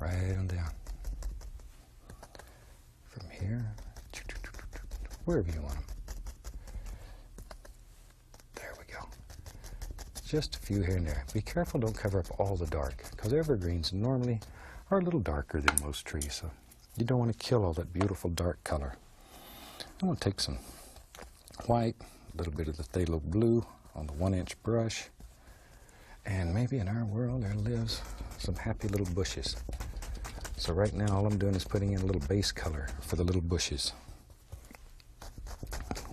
right on down. From here, wherever you want them. There we go. Just a few here and there. Be careful, don't cover up all the dark, because evergreens normally are a little darker than most trees, so you don't want to kill all that beautiful dark color. I'm going to take some white, a little bit of the phthalo blue on the 1-inch brush, and maybe in our world there lives some happy little bushes. So right now all I'm doing is putting in a little base color for the little bushes,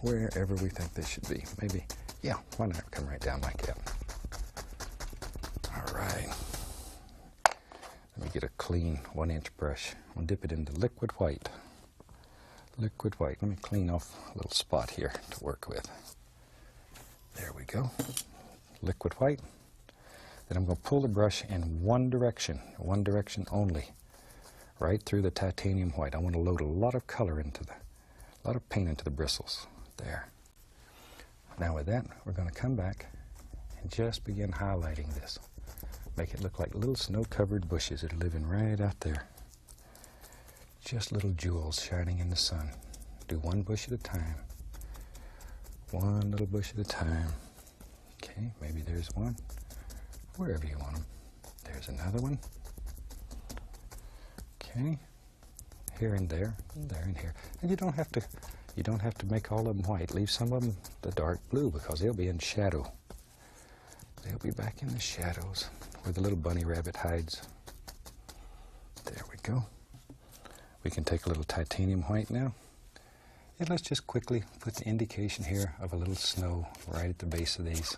wherever we think they should be. Maybe, yeah, why not come right down like that? All right. Let me get a clean 1-inch brush. I'll dip it into liquid white. Liquid white. Let me clean off a little spot here to work with. There we go. Liquid white. Then I'm going to pull the brush in one direction only, right through the titanium white. I want to load a lot of color into a lot of paint into the bristles. There. Now with that, we're going to come back and just begin highlighting this. Make it look like little snow-covered bushes that are living right out there. Just little jewels shining in the sun. Do one bush at a time. One little bush at a time. Okay, maybe there's one. Wherever you want them. There's another one. Okay. Here and there and here. And you don't have to make all of them white. Leave some of them the dark blue because they'll be in shadow. They'll be back in the shadows where the little bunny rabbit hides. There we go. We can take a little titanium white now. And let's just quickly put the indication here of a little snow right at the base of these.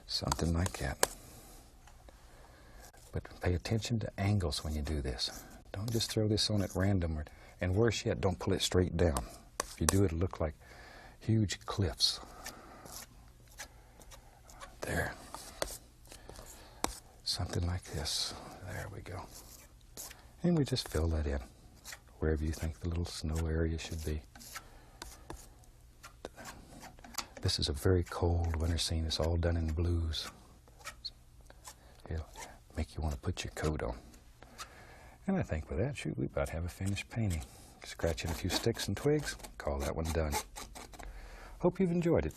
Something like that. But pay attention to angles when you do this. Don't just throw this on at random, and worse yet, don't pull it straight down. If you do, it'll look like huge cliffs. There. Something like this. There we go. And we just fill that in, wherever you think the little snow area should be. This is a very cold winter scene. It's all done in blues. It'll make you want to put your coat on. And I think with that, shoot, we about have a finished painting. Scratching a few sticks and twigs, call that one done. Hope you've enjoyed it.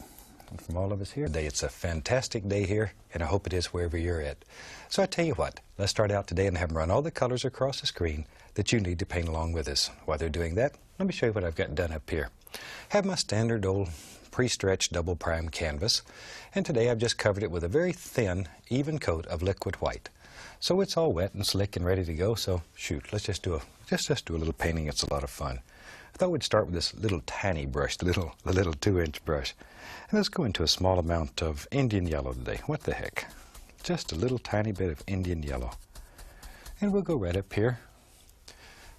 And from all of us here today, it's a fantastic day here, and I hope it is wherever you're at. So I tell you what, let's start out today and have them run all the colors across the screen that you need to paint along with us. While they're doing that, let me show you what I've got done up here. I have my standard old pre-stretched double prime canvas, and today I've just covered it with a very thin, even coat of liquid white. So it's all wet and slick and ready to go, so shoot, let's just do a little painting. It's a lot of fun. I thought we'd start with this little tiny brush, the little 2-inch brush. And let's go into a small amount of Indian yellow today. What the heck? Just a little tiny bit of Indian yellow. And we'll go right up here.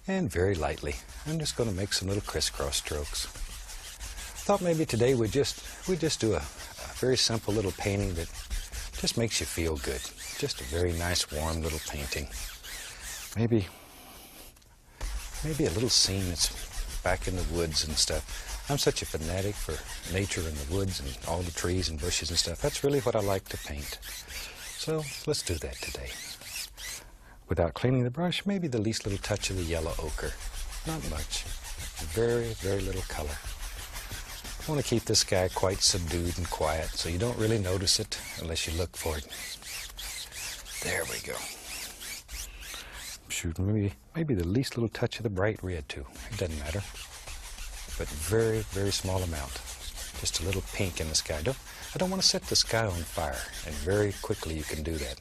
And very lightly, I'm just going to make some little crisscross strokes. Thought maybe today we'd just do a very simple little painting that just makes you feel good. Just a very nice, warm little painting. Maybe a little scene that's back in the woods and stuff. I'm such a fanatic for nature and the woods and all the trees and bushes and stuff. That's really what I like to paint. So let's do that today. Without cleaning the brush, maybe the least little touch of the yellow ochre. Not much. Very, very little color. I want to keep this guy quite subdued and quiet, so you don't really notice it unless you look for it. There we go. Shoot, maybe the least little touch of the bright red too. It doesn't matter. But very, very small amount. Just a little pink in the sky. I don't want to set the sky on fire, and very quickly you can do that.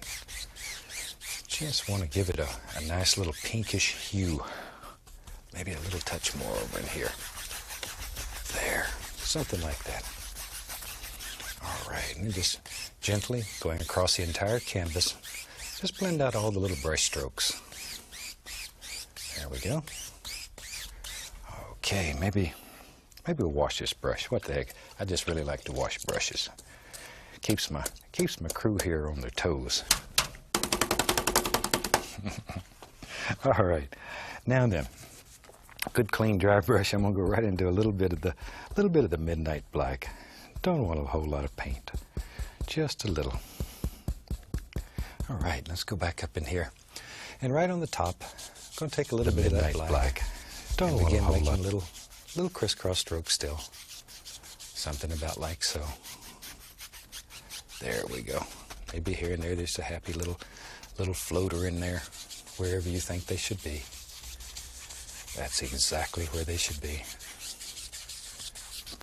Just want to give it a nice little pinkish hue. Maybe a little touch more over in here. There, something like that. All right, and just gently going across the entire canvas, just blend out all the little brush strokes. There we go. Okay, maybe we'll wash this brush. What the heck? I just really like to wash brushes. Keeps my crew here on their toes. All right, now then, good clean dry brush. I'm gonna go right into a little bit of the midnight black. Don't want a whole lot of paint, just a little. All right, let's go back up in here. And right on the top, I'm going to take a little bit of that black. Don't begin making little crisscross strokes still. Something about like so. There we go. Maybe here and there there's a happy little floater in there, wherever you think they should be. That's exactly where they should be.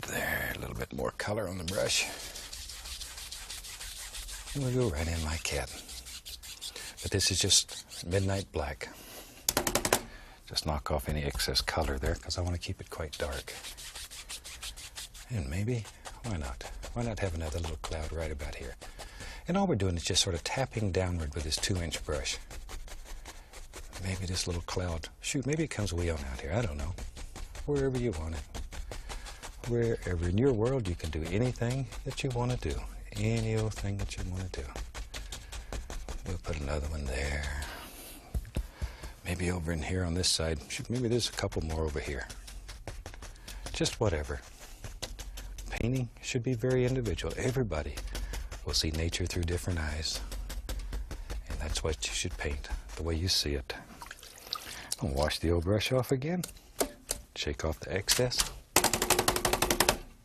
There, a little bit more color on the brush. And we'll go right in like that. But this is just midnight black. Just knock off any excess color there because I want to keep it quite dark. And maybe, why not? Why not have another little cloud right about here? And all we're doing is just sort of tapping downward with this 2-inch brush. Maybe this little cloud, shoot, maybe it comes way on out here. I don't know. Wherever you want it. Wherever in your world you can do anything that you want to do. Any old thing that you want to do. We'll put another one there. Maybe over in here on this side. Shoot, maybe there's a couple more over here. Just whatever. Painting should be very individual. Everybody will see nature through different eyes. And that's what you should paint, the way you see it. I'll wash the old brush off again. Shake off the excess.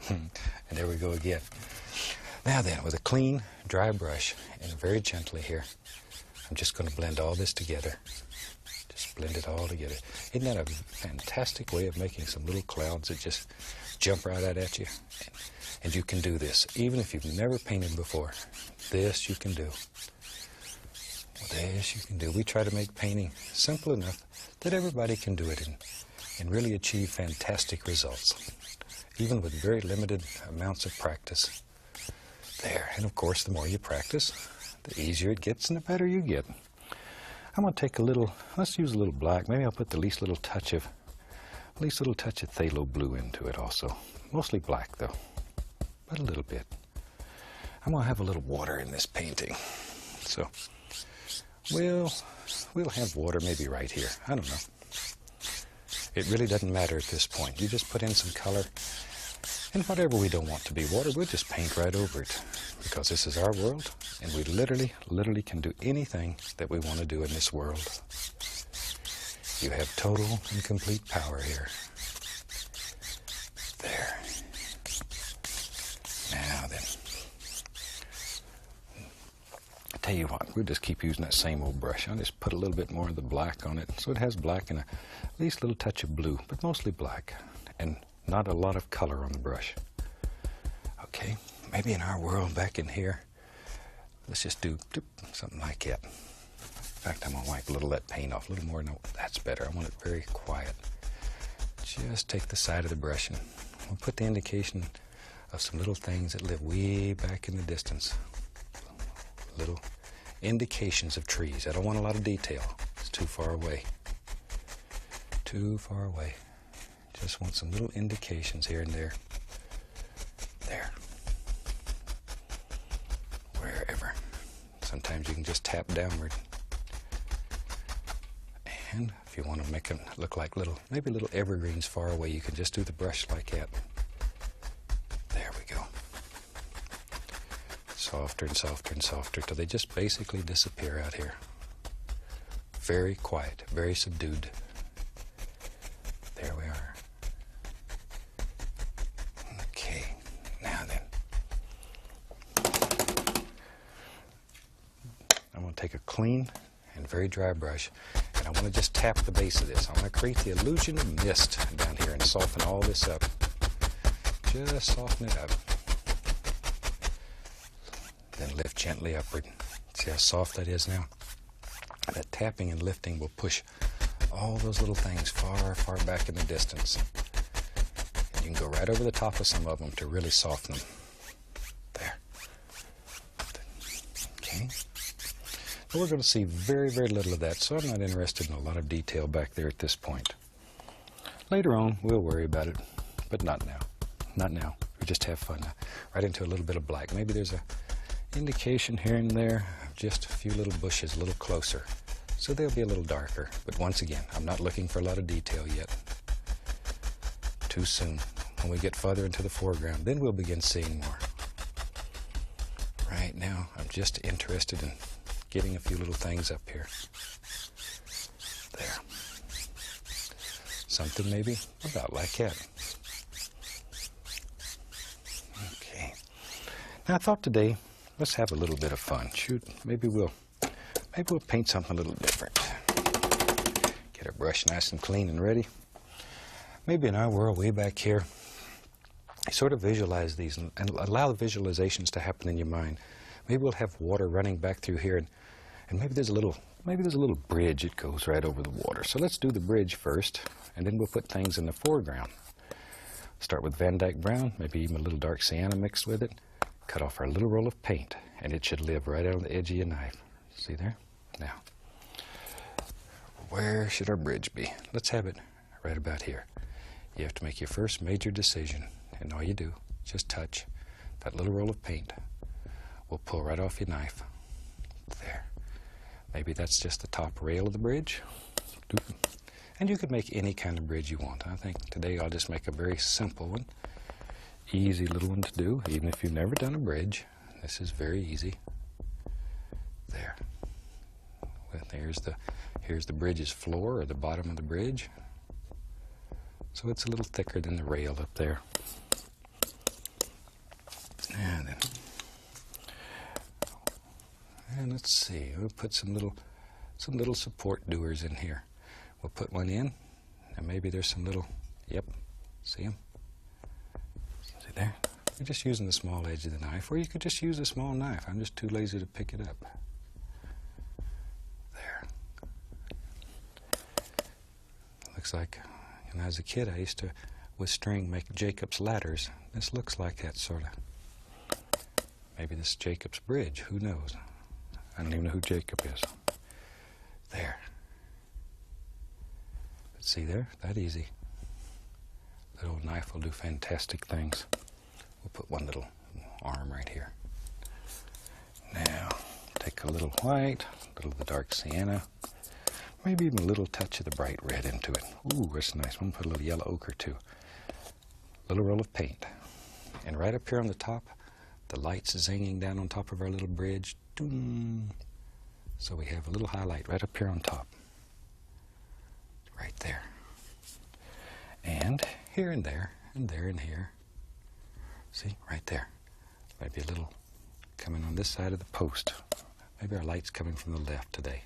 And there we go again. Now then, with a clean, dry brush, and very gently here, I'm just going to blend all this together. Just blend it all together. Isn't that a fantastic way of making some little clouds that just jump right out at you? And you can do this, even if you've never painted before. This you can do. This you can do. We try to make painting simple enough that everybody can do it and really achieve fantastic results, even with very limited amounts of practice. There, and of course, the more you practice, the easier it gets and the better you get. I'm going to take a little, let's use a little black. Maybe I'll put the least little touch of phthalo blue into it also. Mostly black though, but a little bit. I'm going to have a little water in this painting. So we'll have water maybe right here. I don't know. It really doesn't matter at this point. You just put in some color. And whatever we don't want to be water, we'll just paint right over it. Because this is our world, and we literally can do anything that we want to do in this world. You have total and complete power here. There. Now then. I tell you what, we'll just keep using that same old brush. I'll just put a little bit more of the black on it. So it has black and at least a little touch of blue, but mostly black. And not a lot of color on the brush. Okay, maybe in our world back in here, let's just do something like that. In fact, I'm going to wipe a little of that paint off, a little more. No, that's better. I want it very quiet. Just take the side of the brush and we'll put the indication of some little things that live way back in the distance. Little indications of trees. I don't want a lot of detail. It's too far away. Too far away. Just want some little indications here and there. There. Wherever. Sometimes you can just tap downward. And if you want to make them look like maybe little evergreens far away, you can just do the brush like that. There we go. Softer and softer and softer till they just basically disappear out here. Very quiet, very subdued. There we are. Take a clean and very dry brush, and I want to just tap the base of this. I want to create the illusion of mist down here and soften all this up. Just soften it up. Then lift gently upward. See how soft that is now? That tapping and lifting will push all those little things far, far back in the distance. And you can go right over the top of some of them to really soften them. There. Okay. But we're going to see very, very little of that, so I'm not interested in a lot of detail back there at this point. Later on, we'll worry about it, but not now. Not now. We just have fun now. Right into a little bit of black. Maybe there's a indication here and there of just a few little bushes a little closer, so they'll be a little darker. But once again, I'm not looking for a lot of detail yet. Too soon. When we get further into the foreground, then we'll begin seeing more. Right now, I'm just interested in getting a few little things up here. something maybe about like that. Okay. Now I thought today, let's have a little bit of fun. Shoot, maybe we'll paint something a little different. Get our brush nice and clean and ready. Maybe in our world way back here, sort of visualize these and allow the visualizations to happen in your mind. Maybe we'll have water running back through here, and maybe there's a little bridge that goes right over the water. So let's do the bridge first, and then we'll put things in the foreground. Start with Van Dyke brown, maybe even a little dark sienna mixed with it. Cut off our little roll of paint, and it should live right out on the edge of your knife. See there? Now, where should our bridge be? Let's have it right about here. You have to make your first major decision, and all you do, just touch that little roll of paint. We'll pull right off your knife. There. Maybe that's just the top rail of the bridge. And you could make any kind of bridge you want. I think today I'll just make a very simple one. Easy little one to do, even if you've never done a bridge. This is very easy. There. Well, here's the bridge's floor, or the bottom of the bridge. So it's a little thicker than the rail up there. And let's see, we'll put some little support doers in here. We'll put one in, and maybe there's some little, yep, see them? See there? We're just using the small edge of the knife, or you could just use a small knife. I'm just too lazy to pick it up. There. Looks like, when I was a kid, I used to, with string, make Jacob's ladders. This looks like that, sort of. Maybe this is Jacob's bridge, who knows? I don't even know who Jacob is. There. But see there? That easy. That old knife will do fantastic things. We'll put one little arm right here. Now, take a little white, a little of the dark sienna, maybe even a little touch of the bright red into it. Ooh, that's nice. I'm going to put a little yellow ochre too. Little roll of paint. And right up here on the top, the light's zinging down on top of our little bridge. Doom. So we have a little highlight right up here on top. Right there. And here and there, and there and here. See, right there. Maybe a little coming on this side of the post. Maybe our light's coming from the left today.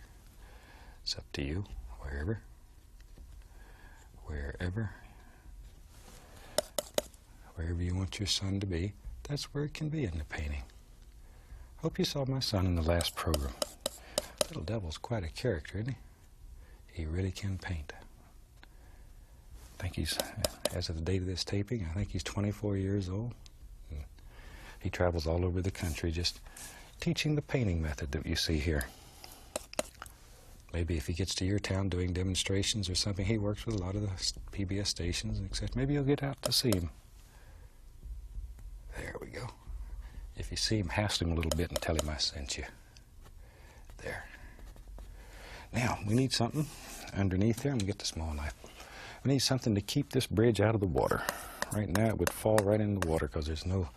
It's up to you, wherever you want your sun to be, that's where it can be in the painting. Hope you saw my son in the last program. Little devil's quite a character, isn't he? He really can paint. I think he's, as of the date of this taping, I think he's 24 years old. He travels all over the country just teaching the painting method that you see here. Maybe if he gets to your town doing demonstrations or something, he works with a lot of the PBS stations, etc. Maybe you'll get out to see him. There we go. If you see him, hassle him a little bit and tell him I sent you. There. Now, we need something underneath there. I'm going to get the small knife. We need something to keep this bridge out of the water. Right now, it would fall right in the water because there's no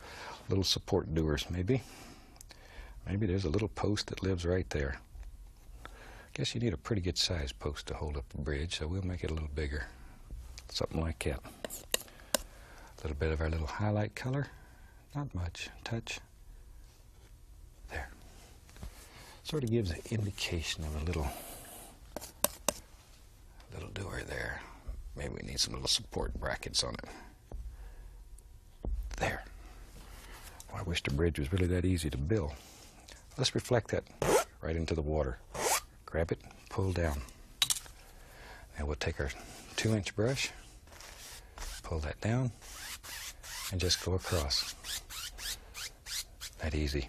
little support doers. Maybe there's a little post that lives right there. Guess you need a pretty good sized post to hold up the bridge, so we'll make it a little bigger. Something like that. A little bit of our little highlight color. Not much. Touch. There. Sort of gives an indication of a little doer there. Maybe we need some little support brackets on it. There. Well, I wish the bridge was really that easy to build. Let's reflect that right into the water. Grab it, pull down. Now we'll take our 2-inch brush, pull that down, and just go across. That easy.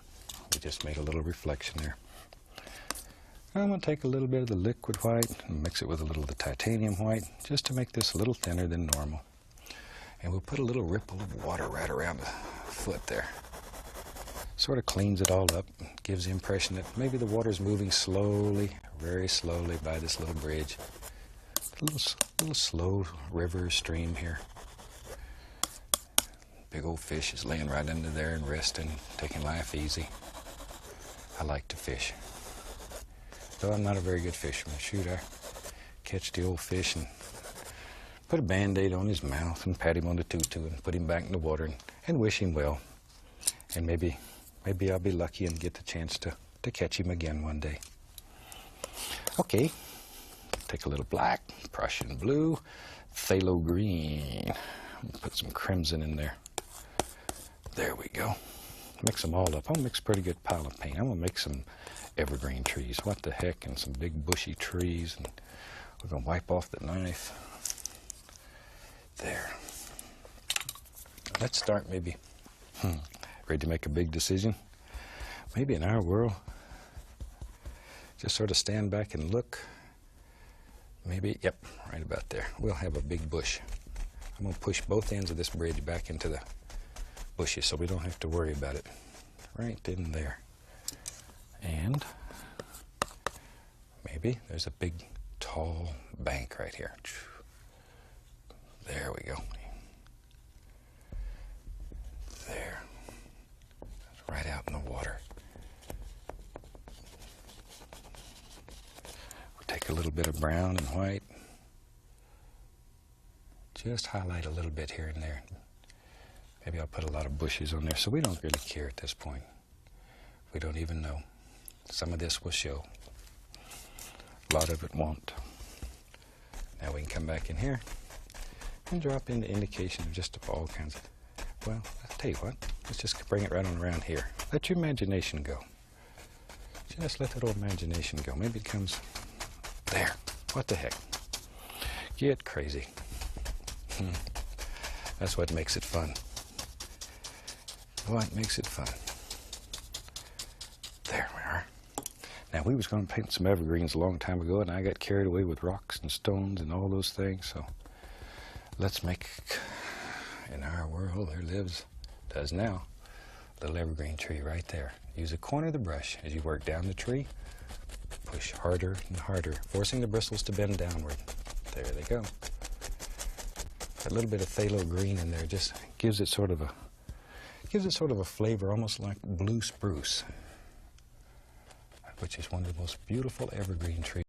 We just made a little reflection there. I'm going to take a little bit of the liquid white and mix it with a little of the titanium white just to make this a little thinner than normal. And we'll put a little ripple of water right around the foot there. Sort of cleans it all up, gives the impression that maybe the water's moving slowly, very slowly by this little bridge. A little slow river stream here. Big old fish is laying right under there and resting, taking life easy. I like to fish. Though I'm not a very good fisherman. Shoot, I catch the old fish and put a Band-Aid on his mouth and pat him on the tutu and put him back in the water and wish him well. And maybe I'll be lucky and get the chance to catch him again one day. Okay, take a little black, Prussian blue, phthalo green. Put some crimson in there. There we go. Mix them all up. I'll mix a pretty good pile of paint. I'm going to make some evergreen trees. What the heck? And some big bushy trees. And we're going to wipe off the knife. There. Let's start maybe. Ready to make a big decision? Maybe in our world, just sort of stand back and look. Maybe, yep, right about there. We'll have a big bush. I'm going to push both ends of this bridge back into the bushes so we don't have to worry about it. Right in there. And maybe there's a big, tall bank right here. There we go. There. Right out in the water. We'll take a little bit of brown and white. Just highlight a little bit here and there. Maybe I'll put a lot of bushes on there, so we don't really care at this point. We don't even know. Some of this will show. A lot of it won't. Now we can come back in here and drop in the indication of just all kinds of, well, I'll tell you what, let's just bring it right on around here. Let your imagination go. Just let that old imagination go. Maybe it comes there. What the heck? Get crazy. That's what makes it fun. What makes it fun? There we are. Now we was going to paint some evergreens a long time ago, and I got carried away with rocks and stones and all those things. So let's make, in our world, does now, a little evergreen tree right there. Use a corner of the brush as you work down the tree. Push harder and harder, forcing the bristles to bend downward. There they go. A little bit of phthalo green in there just gives it sort of a flavor almost like blue spruce, which is one of the most beautiful evergreen trees.